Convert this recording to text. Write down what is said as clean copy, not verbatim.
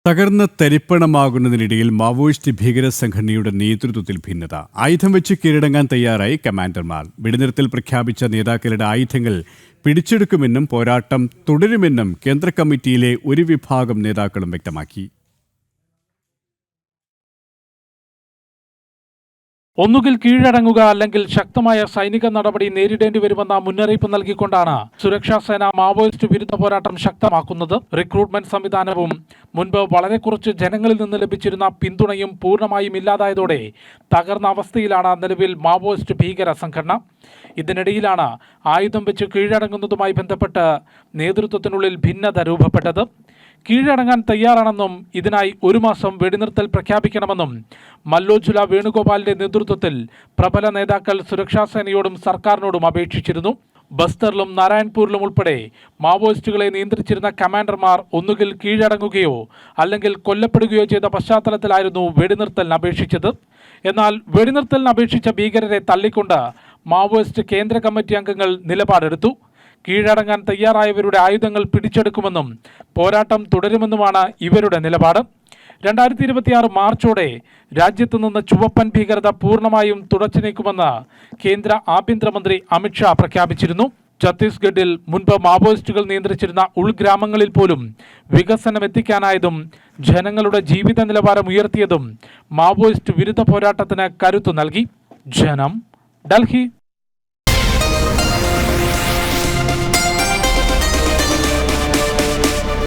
തകർന്ന് തരിപ്പണമാകുന്നതിനിടയിൽ മാവോയിസ്റ്റ് ഭീകര സംഘടനയുടെ നേതൃത്വത്തിൽ ഭിന്നത. ആയുധം വെച്ച് കീഴടങ്ങാൻ തയ്യാറായി കമാൻഡർമാർ. വെടിനിർത്തൽ പ്രഖ്യാപിച്ച നേതാക്കളുടെ ആയുധങ്ങൾ പിടിച്ചെടുക്കുമെന്നും പോരാട്ടം തുടരുമെന്നും കേന്ദ്ര കമ്മിറ്റിയിലെ ഒരു വിഭാഗം നേതാക്കളും വ്യക്തമാക്കി. ഒന്നുകിൽ കീഴടങ്ങുക അല്ലെങ്കിൽ ശക്തമായ സൈനിക നടപടി നേരിടേണ്ടി വരുമെന്ന മുന്നറിയിപ്പ് നൽകിക്കൊണ്ടാണ് സുരക്ഷാ സേന മാവോയിസ്റ്റ് വിരുദ്ധ പോരാട്ടം ശക്തമാക്കുന്നത്. റിക്രൂട്ട്മെന്റ് സംവിധാനവും മുൻപ് വളരെ കുറച്ച് ജനങ്ങളിൽ നിന്ന് ലഭിച്ചിരുന്ന പിന്തുണയും പൂർണ്ണമായും ഇല്ലാതായതോടെ തകർന്ന അവസ്ഥയിലാണ് നിലവിൽ മാവോയിസ്റ്റ് ഭീകര സംഘടന. ഇതിനിടയിലാണ് ആയുധം വെച്ച് കീഴടങ്ങുന്നതുമായി ബന്ധപ്പെട്ട് നേതൃത്വത്തിനുള്ളിൽ ഭിന്നത രൂപപ്പെട്ടത്. കീഴടങ്ങാൻ തയ്യാറാണെന്നും ഇതിനായി 1 മാസം വെടിനിർത്തൽ പ്രഖ്യാപിക്കണമെന്നും മല്ലോജുല വേണുഗോപാലിന്റെ നേതൃത്വത്തിൽ പ്രബല നേതാക്കൾ സുരക്ഷാ സേനയോടും സർക്കാരിനോടും അപേക്ഷിച്ചിരുന്നു. ബസ്തറിലും നാരായൺപൂരിലും ഉൾപ്പെടെ മാവോയിസ്റ്റുകളെ നിയന്ത്രിച്ചിരുന്ന കമാൻഡർമാർ ഒന്നുകിൽ കീഴടങ്ങുകയോ അല്ലെങ്കിൽ കൊല്ലപ്പെടുകയോ ചെയ്ത പശ്ചാത്തലത്തിലായിരുന്നു വെടിനിർത്തലിന് അപേക്ഷിച്ചത്. എന്നാൽ വെടിനിർത്തലിന് അപേക്ഷിച്ച ഭീകരരെ തള്ളിക്കൊണ്ട് മാവോയിസ്റ്റ് കേന്ദ്ര കമ്മിറ്റി അംഗങ്ങൾ നിലപാടെടുത്തു. കീഴടങ്ങാൻ തയ്യാറായവരുടെ ആയുധങ്ങൾ പിടിച്ചെടുക്കുമെന്നും പോരാട്ടം തുടരുമെന്നുമാണ് ഇവരുടെ നിലപാട്. 2026 മാർച്ചോടെ രാജ്യത്തു നിന്ന് ചുവപ്പൻ ഭീകരത പൂർണ്ണമായും തുടച്ചു നീക്കുമെന്ന് കേന്ദ്ര ആഭ്യന്തരമന്ത്രി അമിത്ഷാ പ്രഖ്യാപിച്ചിരുന്നു. ഛത്തീസ്ഗഡിൽ മുൻപ് മാവോയിസ്റ്റുകൾ നിയന്ത്രിച്ചിരുന്ന ഉൾഗ്രാമങ്ങളിൽ പോലും വികസനം എത്തിക്കാനായതും ജനങ്ങളുടെ ജീവിത നിലവാരം ഉയർത്തിയതും മാവോയിസ്റ്റ് വിരുദ്ധ പോരാട്ടത്തിന് കരുത്തു നൽകി. ജനം, ഡൽഹി.